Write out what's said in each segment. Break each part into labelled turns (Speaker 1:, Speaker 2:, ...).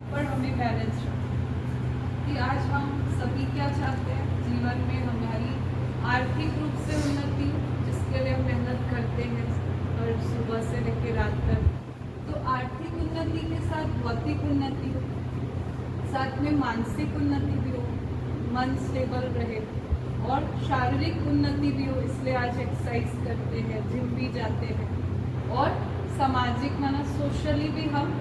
Speaker 1: पर हमें बैलेंस कि आज हम सभी क्या चाहते हैं जीवन में हमारी आर्थिक रूप से उन्नति हो, जिसके लिए हम मेहनत करते हैं और सुबह से लेकर रात तक। तो आर्थिक उन्नति के साथ भौतिक उन्नति हो, साथ में मानसिक उन्नति भी हो, मन स्टेबल रहे और शारीरिक उन्नति भी हो। इसलिए आज एक्सरसाइज करते हैं, जिम भी जाते हैं और सामाजिक माना सोशली भी हम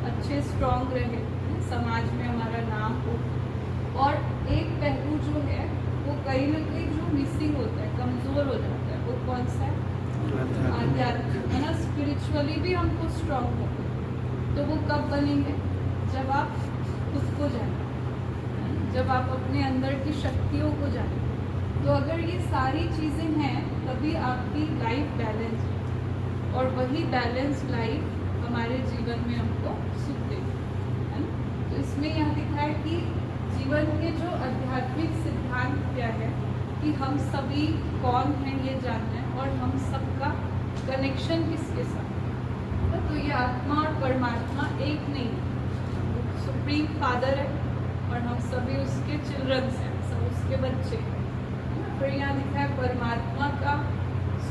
Speaker 1: अच्छे स्ट्रॉन्ग रहे, समाज में हमारा नाम हो। और एक पहलू जो है वो कहीं ना कहीं जो मिसिंग होता है, कमज़ोर हो जाता है, वो कौन सा है? आध्यात्मिक, है ना। स्पिरिचुअली भी हमको स्ट्रॉन्ग हो, तो वो कब बनेंगे? जब आप खुद को जाने, जब आप अपने अंदर की शक्तियों को जाने। तो अगर ये सारी चीज़ें हैं तभी आपकी लाइफ बैलेंस है, और वही बैलेंस लाइफ हमारे जीवन में हमको सुख देगी, है ना। तो इसमें यह दिखा है कि जीवन के जो आध्यात्मिक सिद्धांत क्या है कि हम सभी कौन हैं ये जानना है, और हम सबका कनेक्शन किसके साथ है। तो ये आत्मा और परमात्मा एक नहीं है, सुप्रीम फादर है और हम सभी उसके चिल्ड्रंस हैं, सब उसके बच्चे हैं। फिर यहाँ दिखा है परमात्मा का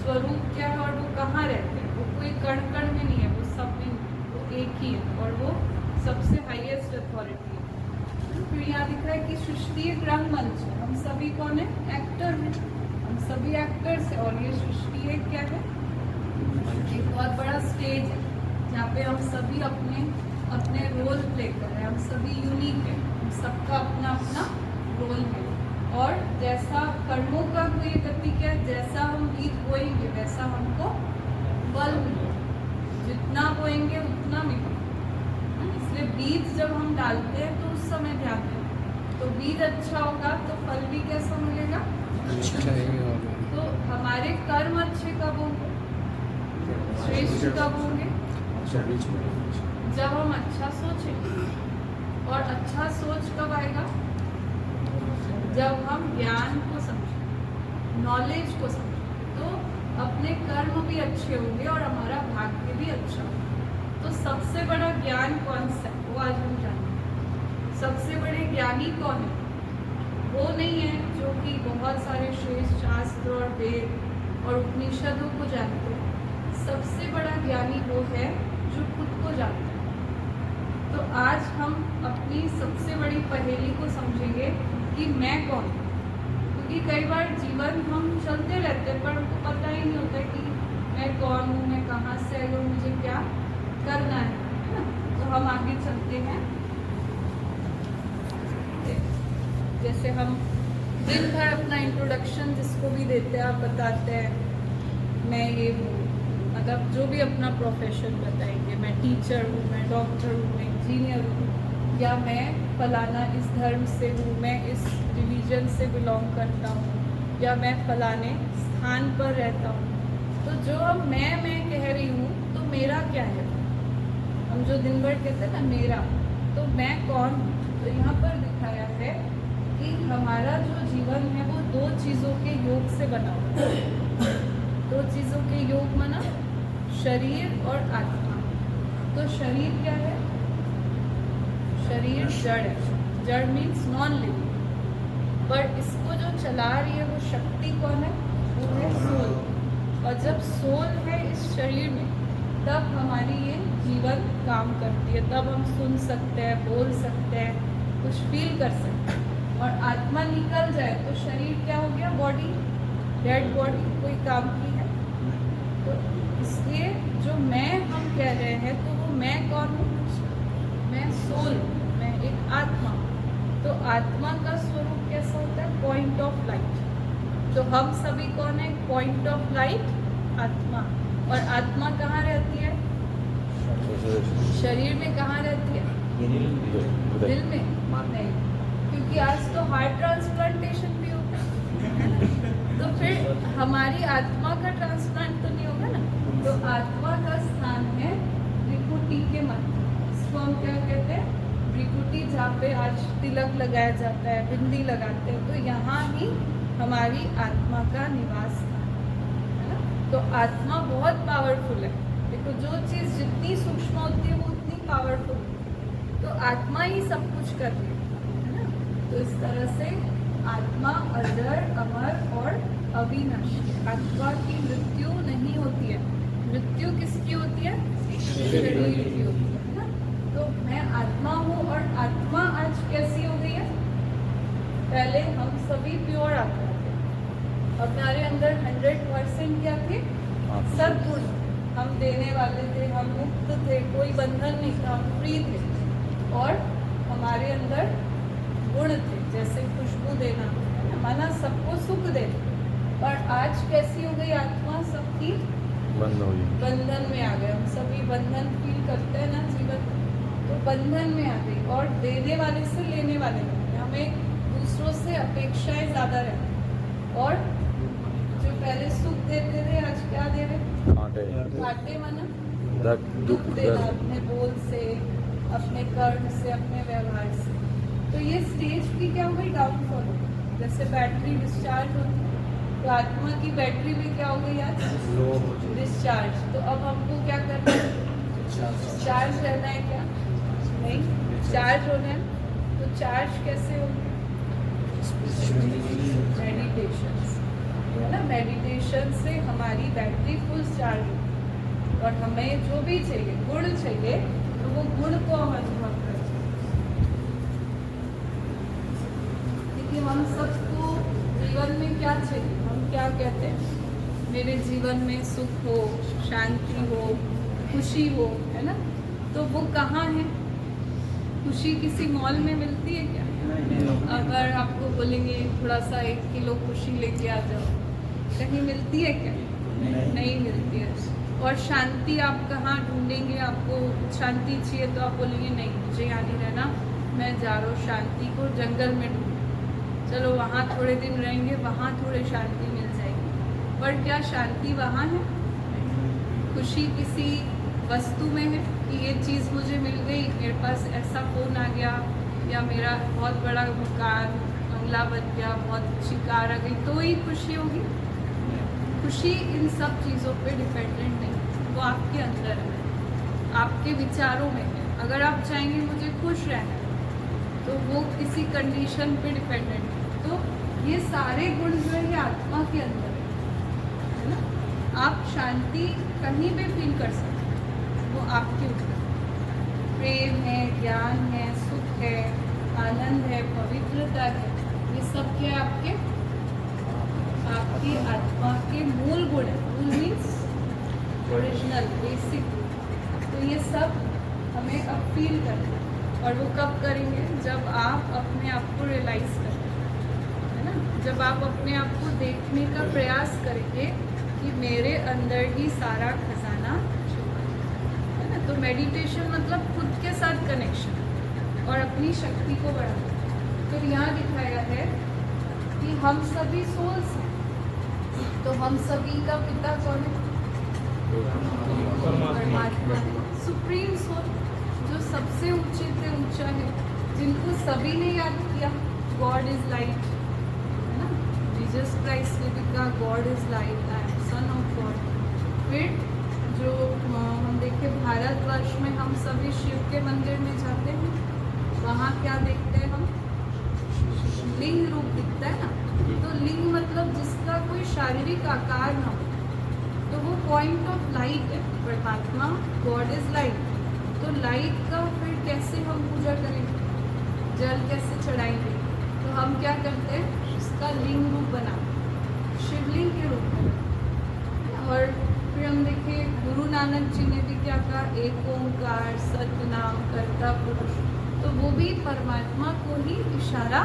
Speaker 1: स्वरूप क्या है और वो कहाँ रहते हैं। वो कोई कण कण में नहीं है, वो सब में, वो एक ही है और वो सबसे हाईएस्ट अथॉरिटी है। फिर यहाँ दिख रहा है कि सृष्टि एक रंगमंच है, हम सभी कौन है? एक्टर हैं, हम सभी एक्टर्स हैं। और ये सृष्टि एक क्या है? एक बहुत बड़ा स्टेज है जहाँ पे हम सभी अपने अपने रोल प्ले कर रहे हैं। हम सभी यूनिक है, हम सबका अपना अपना रोल है। और जैसा कर्मों का कोई गति क्या है, जैसा हम बीज बोएंगे वैसा हमको फल मिलेगा, जितना बोएंगे उतना मिलेगा। इसलिए बीज जब हम डालते हैं तो उस समय ध्यान दें, तो बीज अच्छा होगा तो फल भी कैसा मिलेगा? अच्छा ही होगा। तो हमारे कर्म अच्छे कब होंगे? श्रेष्ठ कब होंगे? जब हम अच्छा सोचेंगे। और अच्छा सोच कब आएगा? जब हम ज्ञान को समझें, नॉलेज को समझें, तो अपने कर्म भी अच्छे होंगे और हमारा भाग्य भी अच्छा होगा। तो सबसे बड़ा ज्ञान कौन सा है वो आज हम जानेंगे। सबसे बड़े ज्ञानी कौन है? वो नहीं है जो कि बहुत सारे श्रेष्ठ शास्त्र और वेद और उपनिषदों को जानते हैं। सबसे बड़ा ज्ञानी वो है जो खुद को जानता है। तो आज हम अपनी सबसे बड़ी पहेली को समझेंगे कि मैं कौन हूँ। क्योंकि कई बार जीवन हम चलते रहते हैं पर हमको पता ही नहीं होता कि मैं कौन हूँ, मैं कहाँ से आई हूँ, मुझे क्या करना है ना। तो हम आगे चलते हैं। जैसे हम दिन भर अपना इंट्रोडक्शन जिसको भी देते हैं, आप बताते हैं मैं ये हूँ, मतलब जो भी अपना प्रोफेशन बताएंगे, मैं टीचर हूँ, मैं डॉक्टर हूँ, मैं इंजीनियर हूँ, या मैं फलाना इस धर्म से हूँ, मैं इस रिलीजन से बिलोंग करता हूँ, या मैं फलाने स्थान पर रहता हूँ। तो जो अब मैं कह रही हूँ तो मेरा क्या है? हम जो दिन भर कहते हैं ना मेरा, तो मैं कौन हूँ? तो यहाँ पर दिखाया है कि हमारा जो जीवन है वो दो चीज़ों के योग से बना हुआ है। दो चीज़ों के योग माना शरीर और आत्मा। तो शरीर क्या है? शरीर जड़ है। जड़ मीन्स नॉन लिविंग, पर इसको जो चला रही है वो शक्ति कौन है? वो है सोल। और जब सोल है इस शरीर में तब हमारी ये जीवन काम करती है, तब हम सुन सकते हैं, बोल सकते हैं, कुछ फील कर सकते हैं। और आत्मा निकल जाए तो शरीर क्या हो गया? बॉडी, डेड बॉडी, कोई काम की है। तो इसलिए जो मैं हम कह रहे हैं तो वो मैं कौन हूँ? मैं सोल, मैं एक आत्मा। तो आत्मा का स्वरूप कैसा होता है? Point of light. तो हम सभी कौन है? पॉइंट ऑफ लाइट आत्मा। और आत्मा कहाँ रहती है? शरीर में। कहाँ रहती है? दिल में नहीं, क्योंकि आज तो हार्ट ट्रांसप्लांटेशन भी होता है। तो फिर हमारी आत्मा का ट्रांसप्लांट तो नहीं होगा ना। तो आत्मा का स्थान है भ्रिकुटी के मध्य। इसको हम क्या कहते हैं? भ्रिकुटी, जहाँ पे आज तिलक लगाया जाता है, बिंदी लगाते हैं, तो यहाँ ही हमारी आत्मा का निवास स्थान है ना। तो आत्मा बहुत पावरफुल है। देखो जो चीज़ जितनी सूक्ष्म होती है वो उतनी पावरफुल होती है। तो आत्मा ही सब कुछ कर रही है ना। तो इस तरह से आत्मा अजर, अमर और अविनाशी। आत्मा की मृत्यु नहीं होती है। मृत्यु किसकी होती है? शरीर की होती है ना। तो मैं आत्मा हूँ और आत्मा आज कैसी हो गई है? पहले हम सभी प्योर आत्मा थे, हमारे अंदर 100% क्या थे? सद्गुण। हम देने वाले थे, हम मुक्त थे, कोई बंधन नहीं था, हम फ्री थे। और हमारे अंदर गुण थे, जैसे खुशबू देना, माना सबको सुख देना। और आज कैसी हो गई आत्मा? सबकी
Speaker 2: बंद हो गई,
Speaker 1: बंधन में आ गए। हम सभी बंधन फील करते हैं ना जीवन, तो बंधन में आ गई। और देने वाले से लेने वाले में हमें दूसरों से अपेक्षाएं ज्यादा रहती। और जो पहले सुख देते थे आज क्या दे रहे? घाटे माना दुख देना, अपने बोल से, अपने कर्म से, अपने व्यवहार से। तो ये स्टेज की क्या हो गई? डाउनफॉल हो गई। जैसे बैटरी डिस्चार्ज होती है, तो आत्मा की बैटरी में क्या हो गई आज? डिस्चार्ज। तो अब हमको क्या करना है? चार्ज रहना है क्या? नहीं, चार्ज होना है। तो चार्ज कैसे होगा? मेडिटेशन है ना। मेडिटेशन से हमारी बैटरी फुल चार्ज होगी और हमें जो भी चाहिए, गुण चाहिए, तो वो गुण को हम अनुभव करते हैं। देखिए हम सबको जीवन में क्या चाहिए? हम क्या कहते हैं? मेरे जीवन में सुख हो, शांति हो, खुशी हो, है ना। तो वो कहाँ है? खुशी किसी मॉल में मिलती है क्या? अगर आपको बोलेंगे थोड़ा सा 1 किलो खुशी लेके आ जाओ, कहीं मिलती है क्या? नहीं मिलती है। और शांति आप कहाँ ढूंढेंगे? आपको शांति चाहिए तो आप बोलेंगे नहीं, मुझे यहाँ नहीं रहना, मैं जा रहा हूँ शांति को जंगल में ढूंढ। चलो वहाँ थोड़े दिन रहेंगे, वहाँ थोड़ी शांति मिल जाएगी। पर क्या शांति वहाँ है? खुशी किसी वस्तु में है कि ये चीज़ मुझे मिल गई, मेरे पास ऐसा फ़ोन आ गया, या मेरा बहुत बड़ा मकान, बंगला बन गया, बहुत अच्छी कार आ गई, तो ही खुशी होगी? खुशी इन सब चीज़ों पे डिपेंडेंट नहीं, वो आपके अंदर है, आपके विचारों में है। अगर आप चाहेंगे मुझे खुश रहना है, तो वो किसी कंडीशन पे डिपेंडेंट है। तो ये सारे गुण जो है ये आत्मा के अंदर है ना। आप शांति कहीं पे फील कर सकते हैं, वो आपके ऊपर। प्रेम है, ज्ञान है, सुख है, आनंद है, पवित्रता है, ये सब क्या है? आपकी आत्मा के मूल गुण है। मूल मीन्स ओरिजिनल, बेसिक। तो ये सब हमें अब फील करना है। और वो कब करेंगे? जब आप अपने आप को रियलाइज करेंगे, है ना। जब आप अपने आप को देखने का प्रयास करेंगे कि मेरे अंदर ही सारा खजाना छुपा है ना। तो मेडिटेशन मतलब खुद के साथ कनेक्शन और अपनी शक्ति को बढ़ाना। फिर यहाँ दिखाया है कि हम सभी सोल्स हैं, तो हम सभी का पिता कौन है? परमात्मा, सुप्रीम सोल, जो सबसे ऊंचे से ऊंचा है, जिनको सभी ने याद किया, गॉड इज लाइट, है ना। जीसस क्राइस्ट ने भी कहा God is light, I am son of God. फिर जो हम देखे भारतवर्ष में हम सभी शिव के मंदिर में जाते हैं, वहाँ क्या देखते हैं हम? लिंग रूप दिखता है ना। तो लिंग मतलब जिसका कोई शारीरिक आकार ना हो, तो वो पॉइंट ऑफ लाइट है। परमात्मा गॉड इज लाइट, तो लाइट का फिर कैसे हम पूजा करेंगे? जल कैसे चढ़ाएंगे? तो हम क्या करते हैं? उसका लिंग रूप बनाते हैं, शिवलिंग के रूप में। और फिर हम देखें गुरु नानक जी ने भी क्या कहा? एक ओंकार सतनाम कर्ता पुरुष, तो वो भी परमात्मा को ही इशारा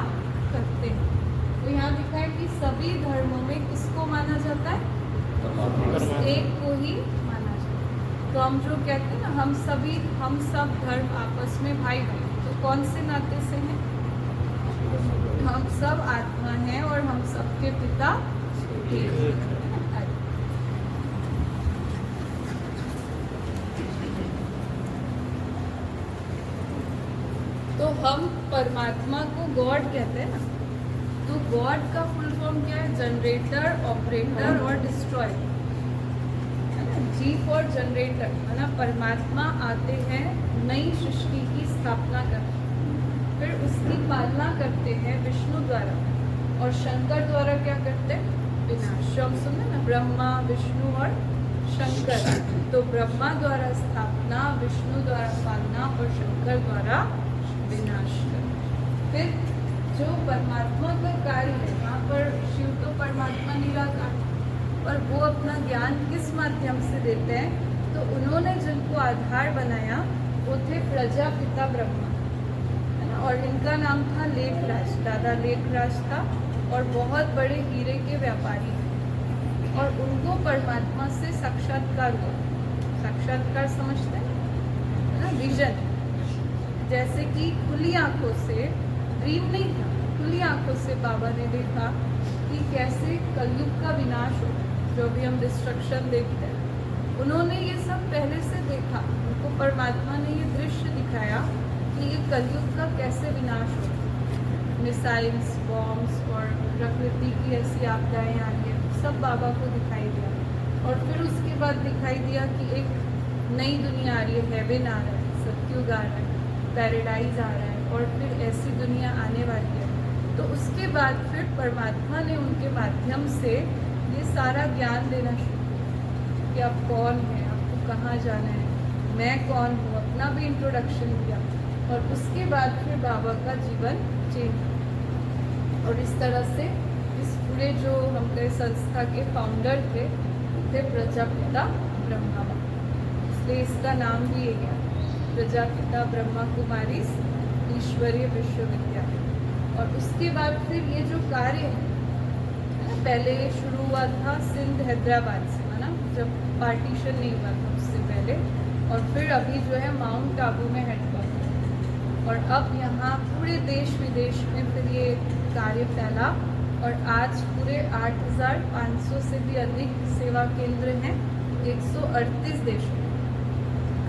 Speaker 1: करते हैं। तो यहाँ दिखा है कि सभी धर्मों में किसको माना जाता है? एक को ही माना जाता है। तो हम जो कहते हैं ना, हम सब धर्म आपस में भाई भाई, तो कौन से नाते से हैं? हम सब आत्मा हैं और हम सबके पिता एक हैं। तो हम परमात्मा को गॉड कहते हैं ना। तो गॉड का फुल फॉर्म क्या है? जनरेटर, ऑपरेटर और डिस्ट्रॉयर, है ना। जी फॉर जनरेटर, है ना। परमात्मा आते हैं नई सृष्टि की स्थापना करते हैं, फिर उसकी पालना करते हैं विष्णु द्वारा, और शंकर द्वारा क्या करते हैं? विनाश। जो हम सुने ना, ब्रह्मा विष्णु और शंकर, तो ब्रह्मा द्वारा स्थापना, विष्णु द्वारा पालना और शंकर द्वारा विनाश करना। फिर जो परमात्मा का कार्य है, वहाँ पर शिव तो परमात्मा निराकार, और वो अपना ज्ञान किस माध्यम से देते हैं? तो उन्होंने जिनको आधार बनाया वो थे प्रजापिता ब्रह्मा, है ना। और इनका नाम था लेखराज, दादा लेखराज था, और बहुत बड़े हीरे के व्यापारी थे, और उनको परमात्मा से साक्षात्कार हुआ। साक्षात्कार समझते हैं ना, विजन। जैसे कि खुली आंखों से, ड्रीम नहीं था, खुली आंखों से बाबा ने देखा कि कैसे कलयुग का विनाश हो, जो भी हम डिस्ट्रक्शन देखते हैं, उन्होंने ये सब पहले से देखा। उनको परमात्मा ने ये दृश्य दिखाया कि ये कलयुग का कैसे विनाश हो, मिसाइल्स, बॉम्ब्स और प्रकृति की ऐसी आपदाएं आएंगे, सब बाबा को दिखाई दिया। और फिर उसके बाद दिखाई दिया कि एक नई दुनिया आ रही है, हेवन आ रहा है, सत्युग आ रहा है, पैराडाइज आ रहा है, और फिर ऐसी दुनिया आने वाली है। तो उसके बाद फिर परमात्मा ने उनके माध्यम से ये सारा ज्ञान देना शुरू किया कि आप कौन हैं, आपको कहाँ जाना है, मैं कौन हूँ, अपना भी इंट्रोडक्शन दिया। और उसके बाद फिर बाबा का जीवन चेंज। और इस तरह से इस पूरे जो हमारे संस्था के फाउंडर थे प्रजापिता ब्रह्मा, इसलिए इसका नाम भी ये गया, प्रजापिता ब्रह्मा कुमारी ईश्वरीय विश्वविद्यालय। और उसके बाद फिर ये जो कार्य है ना, पहले ये शुरू हुआ था सिंध हैदराबाद से, है ना, जब पार्टीशन नहीं हुआ था उससे पहले, और फिर अभी जो है माउंट आबू में हेडक्वार्टर, और अब यहाँ पूरे देश विदेश में फिर ये कार्य फैला, और आज पूरे 8,500 से भी अधिक सेवा केंद्र हैं 138 देशों में।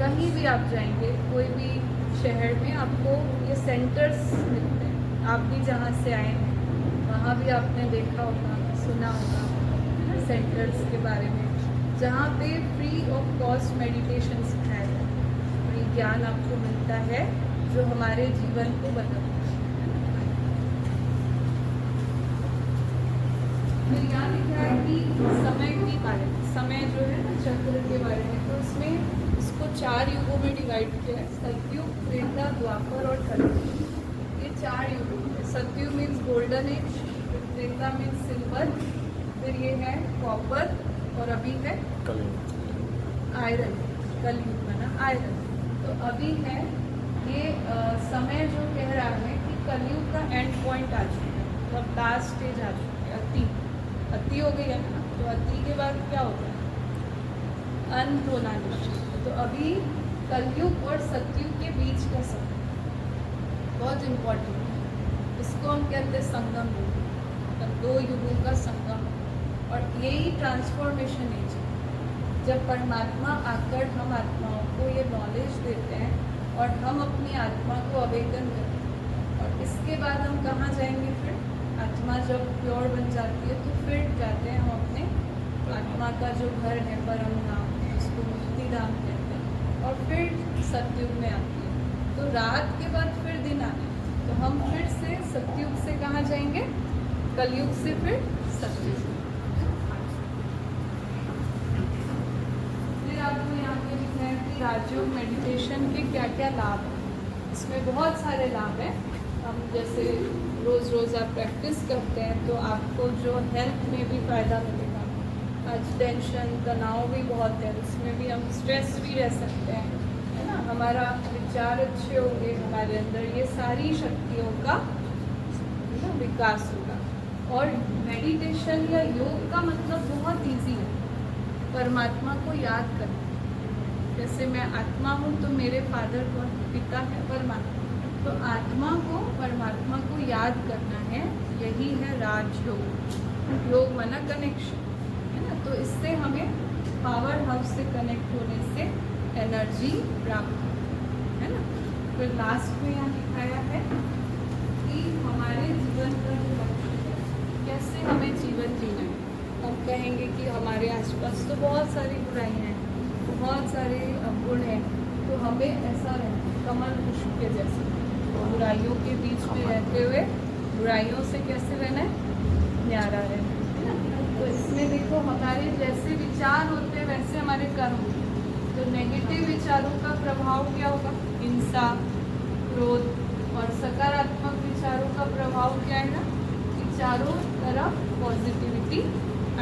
Speaker 1: कहीं भी आप जाएंगे, कोई भी शहर में आपको ये सेंटर्स मिलते हैं। आप भी जहाँ से आए हैं वहाँ भी आपने देखा होगा, सुना होगा, है ना, सेंटर्स के बारे में, जहाँ पे फ्री ऑफ कॉस्ट मेडिटेशन सिखाया जाता है, और ये ज्ञान आपको मिलता है जो हमारे जीवन को बदलता है। फिर यहाँ लिखा है कि समय के बारे में, समय जो है ना चक्र के बारे में, तो उसमें इसको 4 युगों में डिवाइड किया है, सतयुग, त्रेता, द्वापर और कलयुग। ये 4 युग है। सतयुग means golden age, Treta means silver, फिर ये है कॉपर, और अभी है आयरन, कलयुग है ना आयरन। तो अभी है ये समय जो कह रहा है कि कलयुग का एंड पॉइंट आ चुका है, मतलब लास्ट स्टेज आ चुका है, अति हो गई है ना। तो अति के बाद क्या होता है? अंत होना चाहिए। तो अभी कलयुग और सतयुग के बीच का समय बहुत इम्पोर्टेंट है, इसको हम कहते हैं संगम युग, मतलब 2 युगों का संगम। और यही ट्रांसफॉर्मेशन एज है, जब परमात्मा आकर हम आत्माओं को ये नॉलेज देते हैं और हम अपनी आत्मा को अवेकन करते हैं। और इसके बाद हम कहाँ जाएंगे? फिर आत्मा जब प्योर बन जाती है तो फिर जाते हैं हम अपने आत्मा का जो घर है, परम धाम, उसको मुक्ति धाम कहते हैं, और फिर सतयुग में आती है। तो रात के बाद फिर दिन आना है, तो हम फिर से सतयुग से कहाँ जाएंगे? कलयुग से फिर सतयुग। फिर आपको यहाँ पे लिखा है कि राजयोग मेडिटेशन के क्या क्या लाभ हैं। इसमें बहुत सारे लाभ हैं। हम जैसे रोज़ रोज़ आप प्रैक्टिस करते हैं तो आपको जो हेल्थ में भी फ़ायदा मिलेगा। आज टेंशन, तनाव भी बहुत है, उसमें भी हम स्ट्रेस भी रह सकते हैं, है ना। हमारा विचार अच्छे होंगे, हमारे अंदर ये सारी शक्तियों का विकास होगा। और मेडिटेशन या योग का मतलब बहुत इजी है, परमात्मा को याद करना। जैसे मैं आत्मा हूँ तो मेरे फादर कौन? पिता है, परमात्मा। तो आत्मा को, परमात्मा को याद करना है, यही है राजयोग। योग माना कनेक्शन, है ना। तो इससे हमें पावर हाउस से कनेक्ट होने से एनर्जी प्राप्त होती है ना। फिर लास्ट में यहाँ दिखाया है कि हमारे जीवन का जो लक्ष्य है, कैसे हमें जीवन जीना है। हम कहेंगे कि हमारे आसपास तो बहुत सारी बुराइयाँ हैं, बहुत सारे गुण हैं, तो हमें ऐसा रहना कमल पुष्प के जैसे, बुराइयों के बीच में रहते हुए बुराइयों से कैसे रहना है, न्यारा रहना है ना। तो इसमें देखो हमारे जैसे विचार होते हैं वैसे हमारे कर्म होते हैं। तो नेगेटिव विचारों का प्रभाव क्या होगा, हिंसा, क्रोध, और सकारात्मक विचारों का प्रभाव क्या है ना, कि चारों तरफ पॉजिटिविटी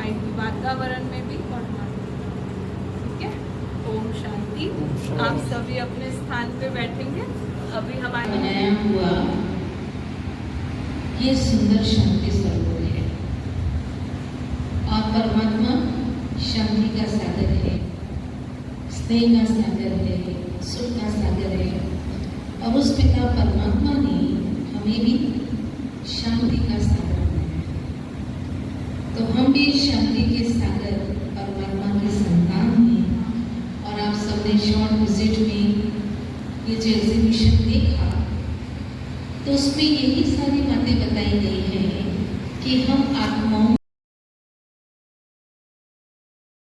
Speaker 1: आएगी, वातावरण में भी और हमारे। ठीक है, ओम शांति। आप सभी अपने स्थान पे बैठेंगे। अभी हमारे
Speaker 2: बनाया हुआ ये सुंदर शांति सरोवर है और परमात्मा शांति का सागर है, स्नेह का सागर है, सुख का सागर है। और उस पिता परमात्मा ने हमें भी शांति का सागर बनाया। तो हम भी शांति के सागर परमात्मा के संतान हैं। और आप सबने शॉर्ट विजिट में ये जो एग्जीबिशन देखा तो उसमें यही सारी बातें बताई गई हैं कि हम आत्माओं